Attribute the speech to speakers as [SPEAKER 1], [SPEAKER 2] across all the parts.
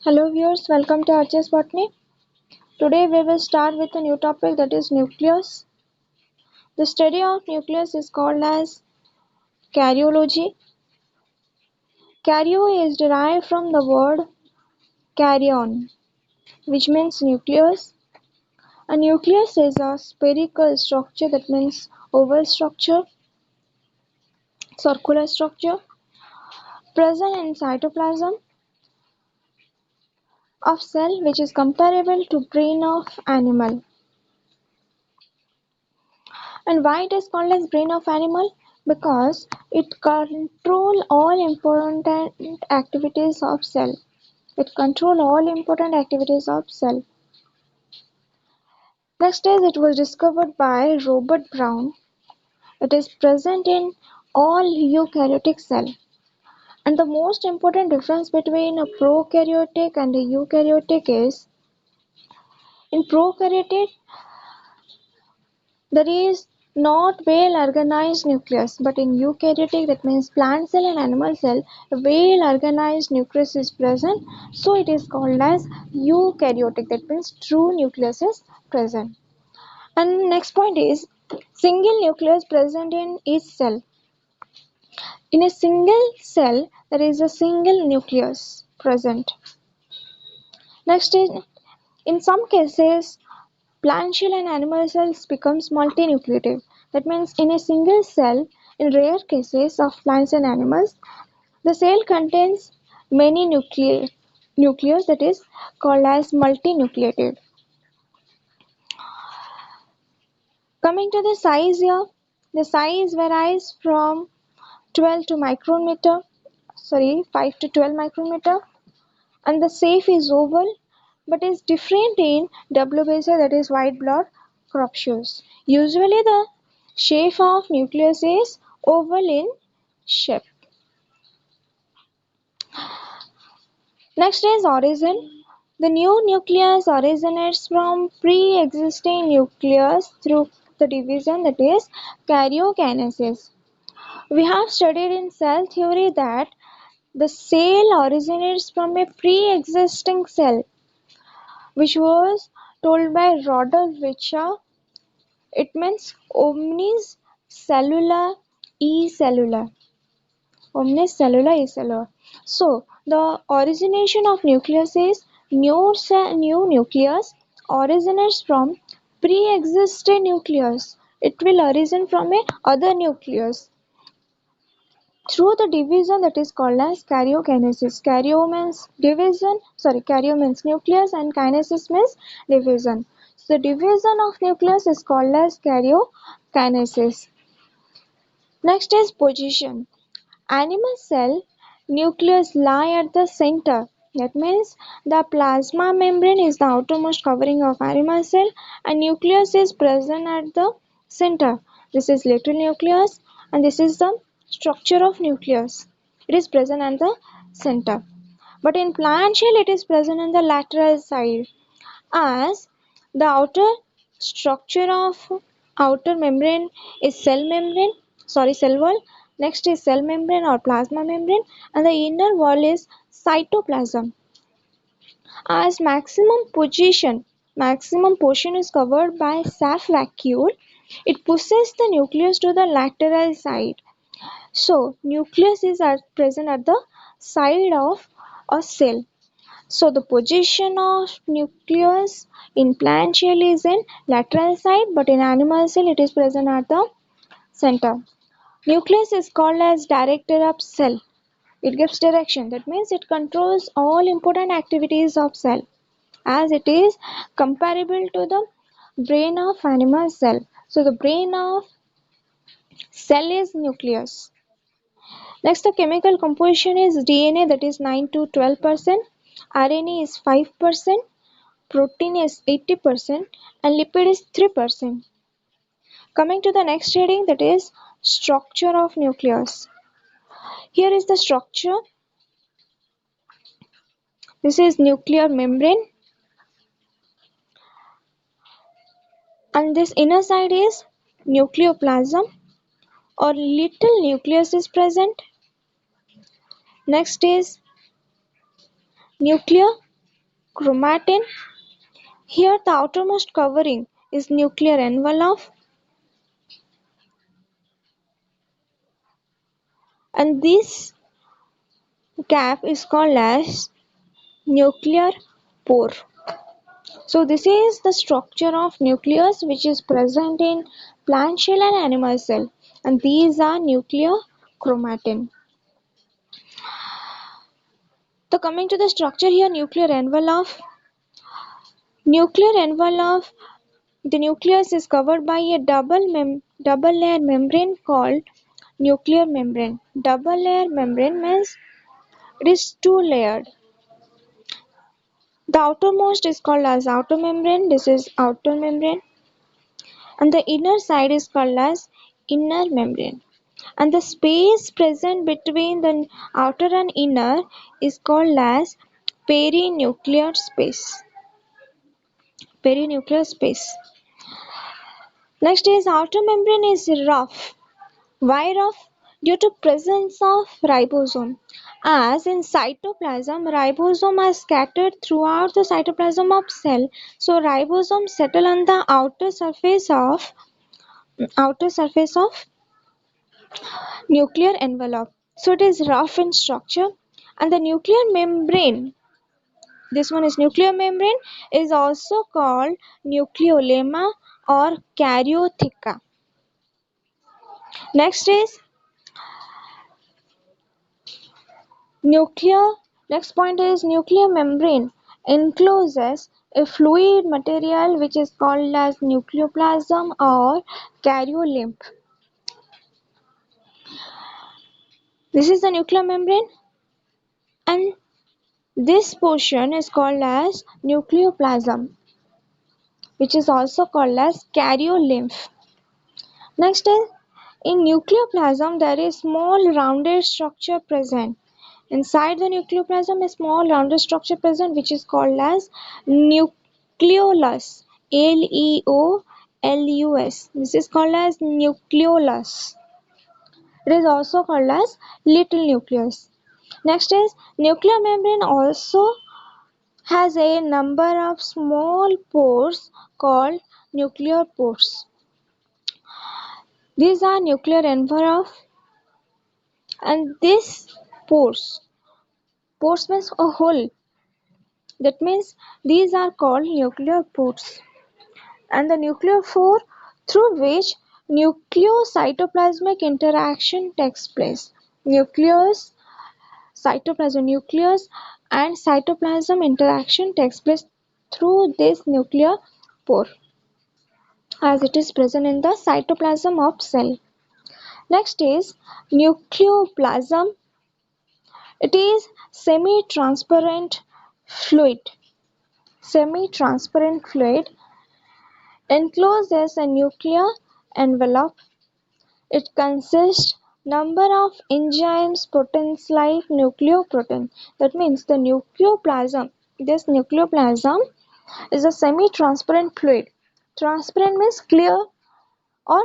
[SPEAKER 1] Hello viewers, welcome to RGS Botany. Today we will start with a new topic, that is nucleus. The study of nucleus is called as karyology. Karyo is derived from the word karyon, which means nucleus. A nucleus is a spherical structure, that means oval structure, circular structure, present in cytoplasm of cell, which is comparable to brain of animal. And why it is called as brain of animal? Because it control all important activities of cell. It control all important activities of cell. Next is, it was discovered by Robert Brown. It is present in all eukaryotic cell. And the most important difference between a prokaryotic and a eukaryotic is, in prokaryotic there is not well organized nucleus, but in eukaryotic, that means plant cell and animal cell, a well organized nucleus is present, so it is called as eukaryotic, that means true nucleus is present. And next point is single nucleus present in each cell. In a single cell there is a single nucleus present. Next is, in some cases plant cell and animal cells becomes multinucleated. That means in a single cell, in rare cases of plants and animals, the cell contains many nucleus, that is called as multinucleated. Coming to the size here, the size varies from 5 to 12 micrometer, and the shape is oval but is different in WBC, that is white blood corpuscles. Usually the shape of nucleus is oval in shape. Next is origin. The new nucleus originates from pre-existing nucleus through the division, that is karyokinesis. We have studied in cell theory that the cell originates from a pre-existing cell, which was told by Rodolphe Virchow. It means omnis cellula e cellula. Omnis cellula e cellula. So the origination of nucleus is new nucleus originates from pre-existing nucleus. It will originate from a other nucleus through the division, that is called as karyokinesis. Karyo means nucleus and kinesis means division. So the division of nucleus is called as karyokinesis. Next is position. Animal cell nucleus lie at the center. That means the plasma membrane is the outermost covering of animal cell and nucleus is present at the center. This is little nucleus and this is the structure of nucleus. It is present at the center. But in plant shell it is present on the lateral side, as the outer structure of outer membrane is cell wall. Next is cell membrane or plasma membrane, and the inner wall is cytoplasm. As maximum portion is covered by Saf vacuole, it pushes the nucleus to the lateral side. So nucleus is present at the side of a cell. So the position of nucleus in plant shell is in lateral side, but in animal cell it is present at the center. Nucleus is called as director of cell. It gives direction. That means it controls all important activities of cell, as it is comparable to the brain of animal cell. So the brain of cell is nucleus. Next, the chemical composition is DNA, that is 9 to 12%, RNA is 5%, protein is 80%, and lipid is 3%. Coming to the next heading, that is structure of nucleus. Here is the structure. This is nuclear membrane, and this inner side is nucleoplasm or little nucleus is present. Next is nuclear chromatin. Here the outermost covering is nuclear envelope, and this cap is called as nuclear pore. So this is the structure of nucleus which is present in plant cell and animal cell, and these are nuclear chromatin. So coming to the structure here, nuclear envelope. Nuclear envelope, the nucleus is covered by a double layer membrane called nuclear membrane. Double layer membrane means it is two layered. The outermost is called as outer membrane. This is outer membrane, and the inner side is called as inner membrane. And the space present between the outer and inner is called as perinuclear space. Perinuclear space. Next is outer membrane is rough. Why rough? Due to presence of ribosome. As in cytoplasm, ribosome are scattered throughout the cytoplasm of cell. So ribosomes settle on the outer surface of nuclear envelope. So it is rough in structure, and the nuclear membrane, this one is nuclear membrane, is also called nucleolema or karyotheca. Next is nuclear. Next point is nuclear membrane encloses a fluid material which is called as nucleoplasm or karyolymph. This is the nuclear membrane, and this portion is called as nucleoplasm, which is also called as karyolymph. Next is in nucleoplasm there is small rounded structure present. Inside the nucleoplasm a small rounded structure present which is called as nucleolus. Leolus. This is called as nucleolus. It is also called as little nucleus. Next is nuclear membrane also has a number of small pores called nuclear pores. These are nuclear envelope, and this pores, pores means a hole. That means these are called nuclear pores. And the nuclear pore through which nucleocytoplasmic interaction takes place. Nucleus, cytoplasm, nucleus and cytoplasm interaction takes place through this nuclear pore, as it is present in the cytoplasm of cell. Next is nucleoplasm. It is semi-transparent fluid. Semi-transparent fluid encloses a nuclear envelope. It consists number of enzymes, proteins like nucleoprotein. That means the nucleoplasm. This nucleoplasm is a semi-transparent fluid. Transparent means clear, or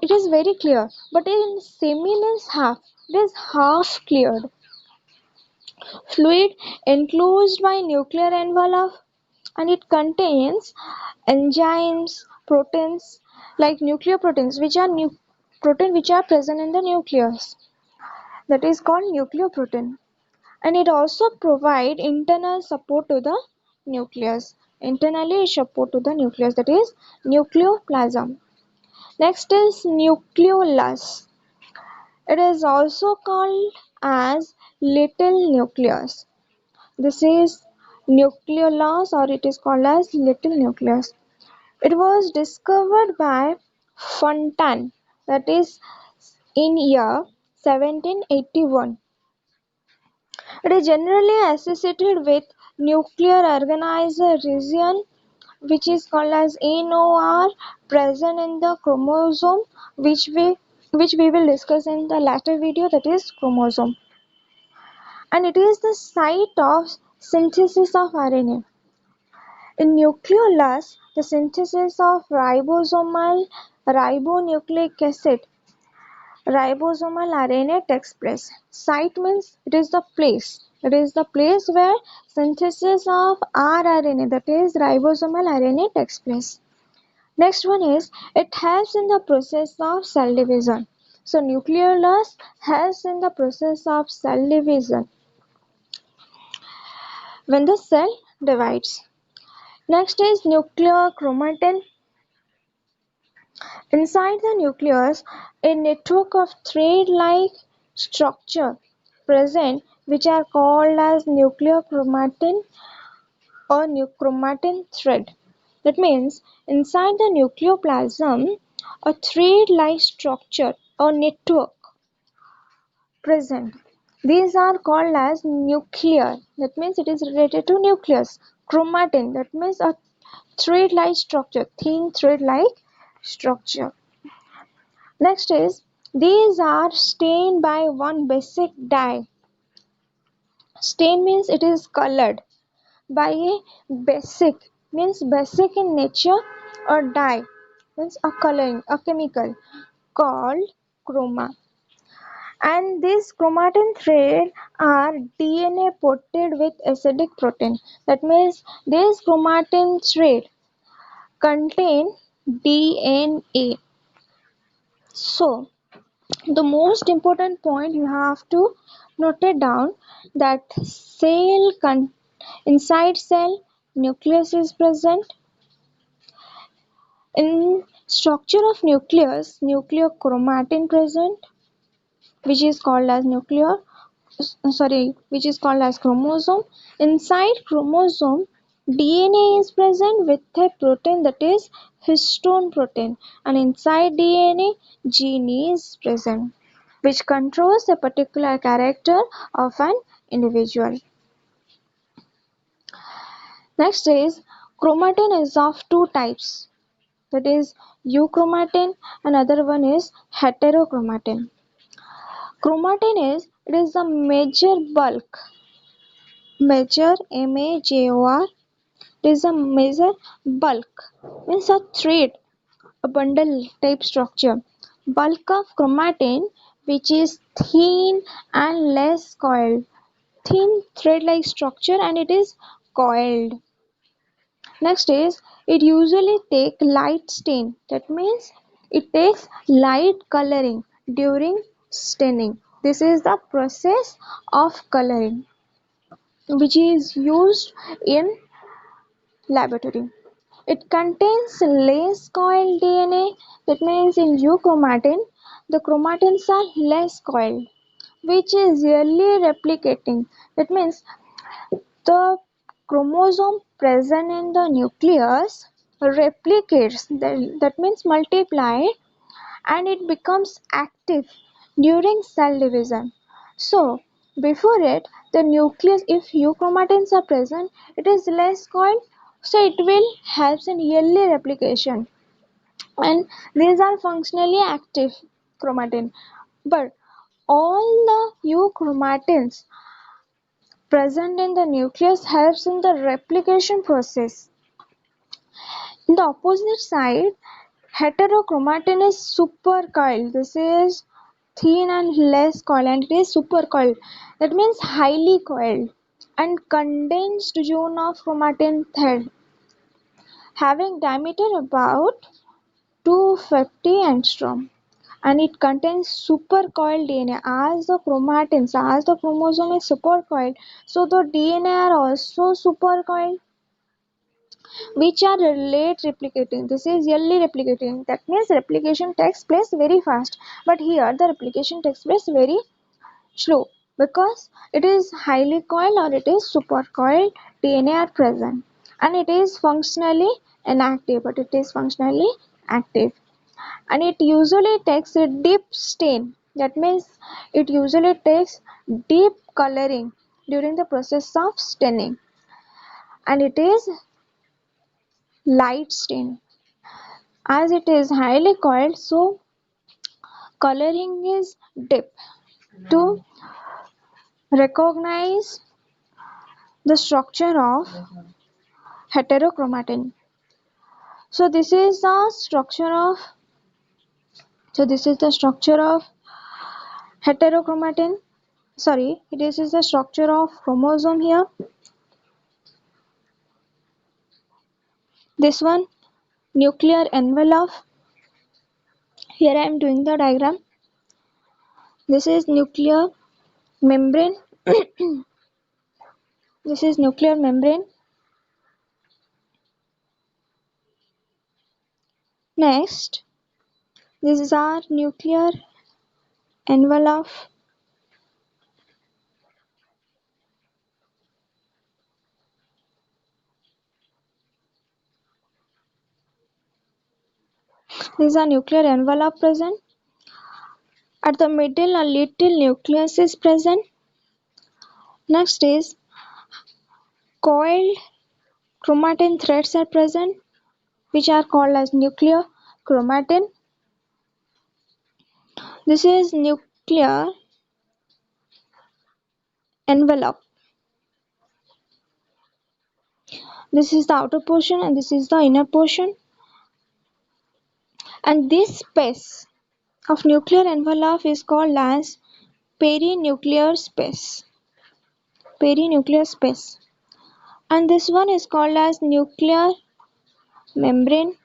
[SPEAKER 1] it is very clear, but in semi means half. It is half cleared fluid enclosed by nuclear envelope, and it contains enzymes, proteins like nucleoproteins, which are protein which are present in the nucleus. That is called nucleoprotein, and it also provide internal support to the nucleus. Internally support to the nucleus, that is nucleoplasm. Next is nucleolus. It is also called as little nucleus. This is nucleolus, or it is called as little nucleus. It was discovered by Fontan, that is in year 1781. It is generally associated with nuclear organizer region which is called as NOR present in the chromosome, which we will discuss in the later video, that is chromosome. And it is the site of synthesis of RNA. In nucleolus, the synthesis of ribosomal ribonucleic acid, ribosomal RNA takes place. Site means it is the place. It is the place where synthesis of rRNA, that is ribosomal RNA, takes place. Next one is it helps in the process of cell division. So nucleolus helps in the process of cell division when the cell divides. Next is nucleochromatin. Inside the nucleus, a network of thread-like structure present which are called as nucleochromatin or chromatin thread. That means inside the nucleoplasm, a thread-like structure or network present. These are called as nuclear. That means it is related to nucleus. Chromatin. That means a thread-like structure, thin thread-like structure. Next is these are stained by one basic dye. Stain means it is colored by a basic, means basic in nature, or dye means a coloring, a chemical called chroma. And these chromatin thread are DNA coated with acidic protein. That means these chromatin thread contain DNA. So the most important point you have to note it down, that inside cell nucleus is present. In structure of nucleus, nucleochromatin present, which is called as which is called as chromosome. Inside chromosome, DNA is present with a protein, that is histone protein, and inside DNA, gene is present, which controls a particular character of an individual. Next is chromatin is of two types, that is euchromatin, and other one is heterochromatin. Chromatin is, it is a major bulk, major MAJOR, it is a major bulk, means a thread, a bundle type structure, bulk of chromatin which is thin and less coiled, thin thread like structure, and it is coiled. Next is it usually take light stain, that means it takes light coloring during staining. This is the process of coloring which is used in laboratory. It contains less coiled DNA, that means in euchromatin the chromatins are less coiled, which is really replicating. That means the chromosome present in the nucleus replicates, that means multiply, and it becomes active during cell division. So before it, the nucleus, if euchromatins are present, it is less coiled, so it will help in yearly replication, and these are functionally active chromatin. But all the euchromatins present in the nucleus helps in the replication process. In the opposite side, heterochromatin is supercoiled. This is thin and less coiled, and it is supercoiled. That means highly coiled and condensed zone of chromatin thread having diameter about 250 angstrom, and it contains supercoiled DNA. As the chromatins, as the chromosome is supercoiled, so the DNA are also supercoiled, which are late replicating. This is early replicating. That means replication takes place very fast. But here the replication takes place very slow because it is highly coiled or it is supercoiled DNA are present. And it is functionally inactive, but it is functionally active. And it usually takes a deep stain. That means it usually takes deep coloring during the process of staining. And it is light stain. As it is highly coiled, so coloring is deep. To recognize the structure of heterochromatin. So this is the structure of heterochromatin. sorry, this is the structure of chromosome here. This one, nuclear envelope. Here I am doing the diagram. This is nuclear membrane. This is nuclear membrane. Next, this is our nuclear envelope. This is a nuclear envelope present. At the middle, a little nucleus is present. Next is coiled chromatin threads are present, which are called as nuclear chromatin. This is nuclear envelope. This is the outer portion and this is the inner portion. And this space of nuclear envelope is called as perinuclear space. Perinuclear space. And this one is called as nuclear membrane.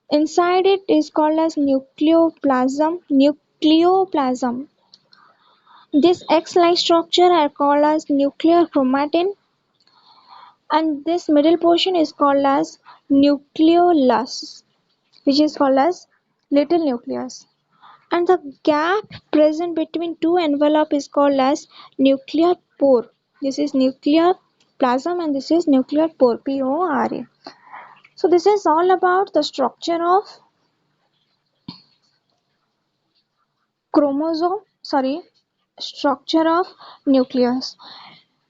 [SPEAKER 1] Inside it is called as nucleoplasm. Nucleoplasm. This X-like structure are called as nuclear chromatin, and this middle portion is called as nucleolus, which is called as little nucleus. And the gap present between two envelope is called as nuclear pore. This is nuclear plasm and this is nuclear pore, P-O-R-A. So this is all about the structure of structure of nucleus.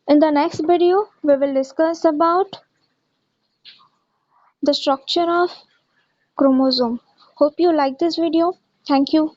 [SPEAKER 1] In the next video, we will discuss about the structure of chromosome. Hope you like this video. Thank you.